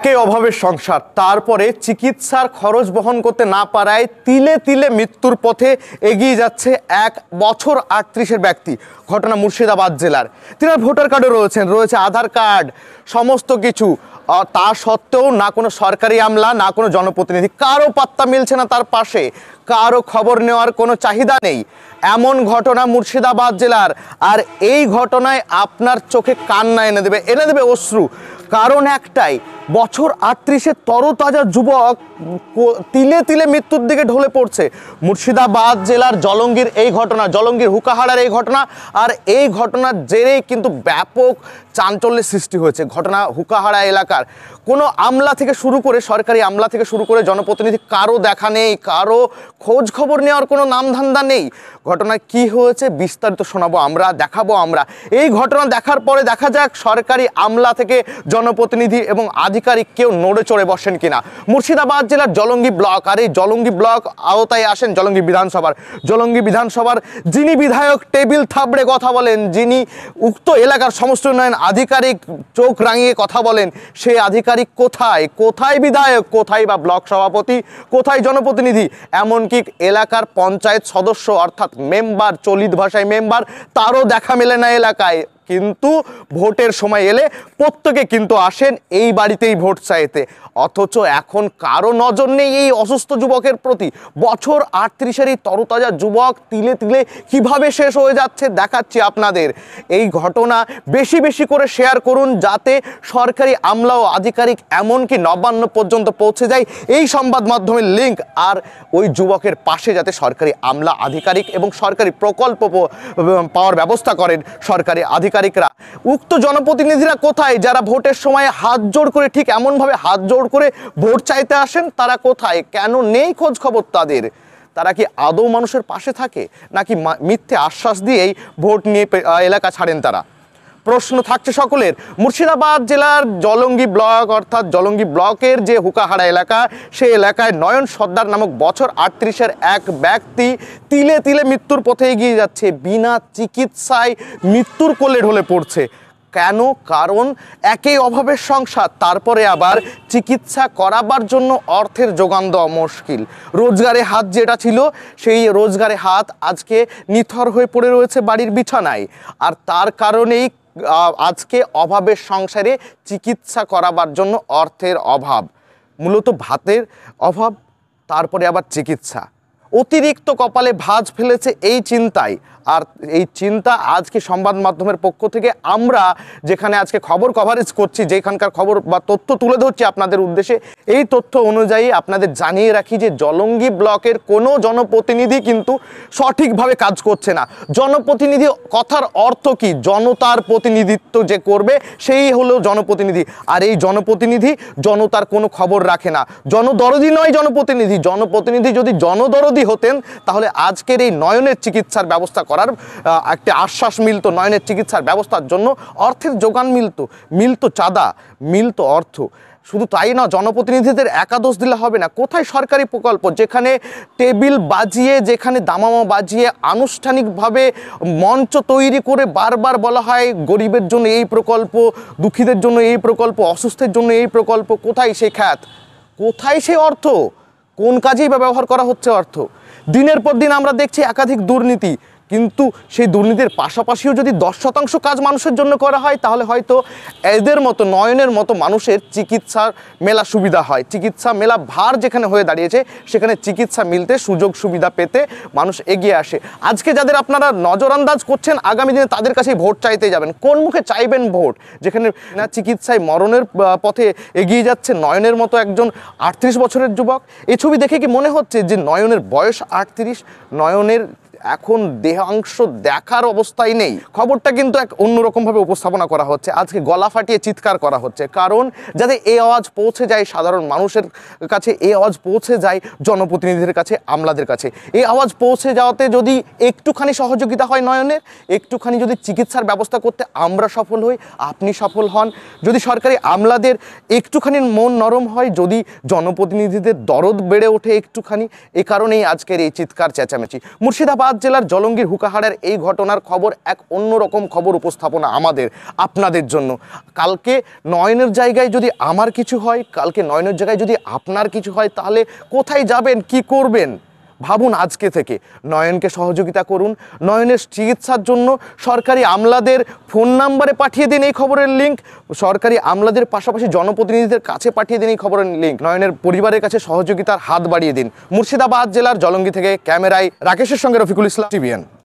কে অভাবের সংসার, তারপরে চিকিৎসার খরচ বহন করতে না পারায় তিলে তিলে মৃত্যুর পথে এগিয়ে যাচ্ছে 1 বছর 38-এর ব্যক্তি। ঘটনা মুর্শিদাবাদ জেলার। তিনার ভোটার কার্ডও রয়েছে আধার কার্ড, সমস্ত কিছু। তা সত্ত্বেও না কোনো সরকারি আমলা, না কোনো জনপ্রতিনিধি, কারো পাত্তা মিলছে না তার পাশে, কারো খবর নেওয়ার কোনো চাহিদা নেই। এমন ঘটনা মুর্শিদাবাদ জেলার। আর এই ঘটনায় আপনার চোখে কান্না এনে দেবে অশ্রু। কারণ একটাই, বছর 38-এর তরতাজা যুবক তিলে তিলে মৃত্যুর দিকে ঢলে পড়ছে। মুর্শিদাবাদ জেলার জলঙ্গির এই ঘটনা, জলঙ্গির হুকাহাড়ার এই ঘটনা। আর এই ঘটনার জেরেই কিন্তু ব্যাপক চাঞ্চল্যের সৃষ্টি হয়েছে। ঘটনা হুকাহাড়া এলাকার। কোনো আমলা থেকে শুরু করে, সরকারি আমলা থেকে শুরু করে জনপ্রতিনিধি, কারো দেখা নেই, কারো খোঁজ খবর নেওয়ার কোনো নামধান্দা নেই। ঘটনা কি হয়েছে বিস্তারিত শোনাবো আমরা, দেখাবো আমরা। এই ঘটনা দেখার পরে দেখা যাক সরকারি আমলা থেকে জনপ্রতিনিধি এবং আধিকারিক কেউ নড়ে চড়ে বসেন কিনা। মুর্শিদাবাদ জেলার জলঙ্গি ব্লক। আর এই জলঙ্গি ব্লক আওতায় আসেন জলঙ্গি বিধানসভার যিনি বিধায়ক টেবিল থাবড়ে কথা বলেন, যিনি উক্ত এলাকার সমস্ত উন্নয়ন আধিকারিক চোখ রাঙিয়ে কথা বলেন, সেই আধিকারিক কোথায়? কোথায় বিধায়ক? কোথায় বা ব্লক সভাপতি? কোথায় জনপ্রতিনিধি? এমনকি এলাকার পঞ্চায়েত সদস্য অর্থাৎ মেম্বার, চলিত ভাষায় মেম্বার, তারও দেখা মেলে না এলাকায়। কিন্তু ভোটের সময় এলে প্রত্যেকে কিন্তু আসেন এই বাড়িতেই ভোট চাইতে। অথচ এখন কারো নজর নেই এই অসুস্থ যুবকের প্রতি। বছর 38-এর এই তরতাজা যুবক তিলে তিলে কিভাবে শেষ হয়ে যাচ্ছে দেখাচ্ছি আপনাদের। এই ঘটনা বেশি বেশি করে শেয়ার করুন, যাতে সরকারি আমলা ও আধিকারিক এমনকি নবান্ন পর্যন্ত পৌঁছে যায় এই সংবাদ মাধ্যমের লিঙ্ক। আর ওই যুবকের পাশে যাতে সরকারি আমলা, আধিকারিক এবং সরকারি প্রকল্প পাওয়ার ব্যবস্থা করেন সরকারি আধিকারিকরা। উক্ত জনপ্রতিনিধিরা কোথায়, যারা ভোটের সময় হাত জোড় করে, ঠিক এমনভাবে হাত জোড় করে ভোট চাইতে আসেন? তারা কোথায়? কেন নেই খোঁজ খবর তাদের? তারা কি আদৌ মানুষের পাশে থাকে, নাকি মিথ্যে আশ্বাস দিয়েই ভোট নিয়ে এলাকা ছাড়েন তারা? প্রশ্ন থাকছে সকলের। মুর্শিদাবাদ জেলার জলঙ্গি ব্লক, অর্থাৎ জলঙ্গি ব্লকের যে হুকাহাড়া এলাকা, সেই এলাকায় নয়ন সর্দার নামক বছর 38-এর এক ব্যক্তি তিলে তিলে মৃত্যুর পথে এগিয়ে যাচ্ছে। বিনা চিকিৎসায় মৃত্যুর কোলে ঢলে পড়ছে। কেন? কারণ একেই অভাবের সংসার, তারপরে আবার চিকিৎসা করাবার জন্য অর্থের যোগান দেওয়া মুশকিল। রোজগারে হাত যেটা ছিল, সেই রোজগারে হাত আজকে নিথর হয়ে পড়ে রয়েছে বাড়ির বিছানায়। আর তার কারণেই আজকে অভাবের সংসারে চিকিৎসা করাবার জন্য অর্থের অভাব, মূলত ভাতের অভাব, তারপরে আবার চিকিৎসা। অতিরিক্ত কপালে ভাঁজ ফেলেছে এই চিন্তায়। আর এই চিন্তা আজকে সংবাদ মাধ্যমের পক্ষ থেকে আমরা যেখানে আজকে খবর কভারেজ করছি, যেখানকার খবর বা তথ্য তুলে ধরছি আপনাদের উদ্দেশ্যে, এই তথ্য অনুযায়ী আপনাদের জানিয়ে রাখি যে জলঙ্গি ব্লকের কোনো জনপ্রতিনিধি কিন্তু সঠিকভাবে কাজ করছে না। জনপ্রতিনিধি কথার অর্থ কি? জনতার প্রতিনিধিত্ব যে করবে সেই হলো জনপ্রতিনিধি। আর এই জনপ্রতিনিধি জনতার কোনো খবর রাখে না। জনদরদি নয় জনপ্রতিনিধি। জনপ্রতিনিধি যদি জনদরদি হতেন তাহলে আজকের এই নয়নের চিকিৎসার ব্যবস্থা করার একটা আশ্বাস মিলতো, নয়নের চিকিৎসার ব্যবস্থার জন্য অর্থের যোগান মিলতো চাঁদা, মিলতো অর্থ। শুধু তাই না, জনপ্রতিনিধিদের একাদোষ দিলে হবে না। কোথায় সরকারি প্রকল্প যেখানে টেবিল বাজিয়ে, যেখানে দামামা বাজিয়ে আনুষ্ঠানিকভাবে মঞ্চ তৈরি করে বারবার বলা হয় গরিবের জন্য এই প্রকল্প, দুঃখীদের জন্য এই প্রকল্প, অসুস্থের জন্য এই প্রকল্প? কোথায় সেই খ্যাত? কোথায় সেই অর্থ? কোন কাজেই বা ব্যবহার করা হচ্ছে অর্থ? দিনের পর দিন আমরা দেখছি একাধিক দুর্নীতি, কিন্তু সেই দুর্নীতির পাশাপাশিও যদি 10% কাজ মানুষের জন্য করা হয়, তাহলে হয়তো এদের মতো, নয়নের মতো মানুষের চিকিৎসার মেলা সুবিধা হয়। চিকিৎসা মেলা ভার যেখানে হয়ে দাঁড়িয়েছে, সেখানে চিকিৎসা মিলতে, সুযোগ সুবিধা পেতে মানুষ এগিয়ে আসে। আজকে যাদের আপনারা নজরআন্দাজ করছেন, আগামী দিনে তাদের কাছেই ভোট চাইতে যাবেন। কোন মুখে চাইবেন ভোট? যেখানে না চিকিৎসায় মরণের পথে এগিয়ে যাচ্ছে নয়নের মতো একজন 38 বছরের যুবক। এই ছবি দেখে কি মনে হচ্ছে যে নয়নের বয়স 38? নয়নের এখন দেহাংশ দেখার অবস্থায় নেই। খবরটা কিন্তু এক অন্যরকমভাবে উপস্থাপনা করা হচ্ছে। আজকে গলা ফাটিয়ে চিৎকার করা হচ্ছে, কারণ যাতে এই আওয়াজ পৌঁছে যায় সাধারণ মানুষের কাছে, এই আওয়াজ পৌঁছে যায় জনপ্রতিনিধিদের কাছে, আমলাদের কাছে। এই আওয়াজ পৌঁছে যাওয়াতে যদি একটুখানি সহযোগিতা হয় নয়নের, একটুখানি যদি চিকিৎসার ব্যবস্থা করতে আমরা সফল হই, আপনি সফল হন, যদি সরকারি আমলাদের একটুখানি মন নরম হয়, যদি জনপ্রতিনিধিদের দরদ বেড়ে ওঠে একটুখানি, এ কারণেই আজকের এই চিৎকার চেঁচামেচি। মুর্শিদাবাদ মুর্শিদাবাদ জেলার জলঙ্গির হুকাহাড়ের এই ঘটনার খবর এক অন্যরকম খবর উপস্থাপনা আমাদের আপনাদের জন্য। কালকে নয়নের জায়গায় যদি আমার কিছু হয়, কালকে নয়নের জায়গায় যদি আপনার কিছু হয়, তাহলে কোথায় যাবেন, কি করবেন? ভাবুন আজকে থেকে। নয়নকে সহযোগিতা করুন। নয়নের চিকিৎসার জন্য সরকারি আমলাদের ফোন নাম্বারে পাঠিয়ে দিন এই খবরের লিঙ্ক। সরকারি আমলাদের পাশাপাশি জনপ্রতিনিধিদের কাছে পাঠিয়ে দিন এই খবরের লিঙ্ক। নয়নের পরিবারের কাছে সহযোগিতার হাত বাড়িয়ে দিন। মুর্শিদাবাদ জেলার জলঙ্গি থেকে ক্যামেরায় রাকেশের সঙ্গে রফিকুল ইসলাম, টিভিএন।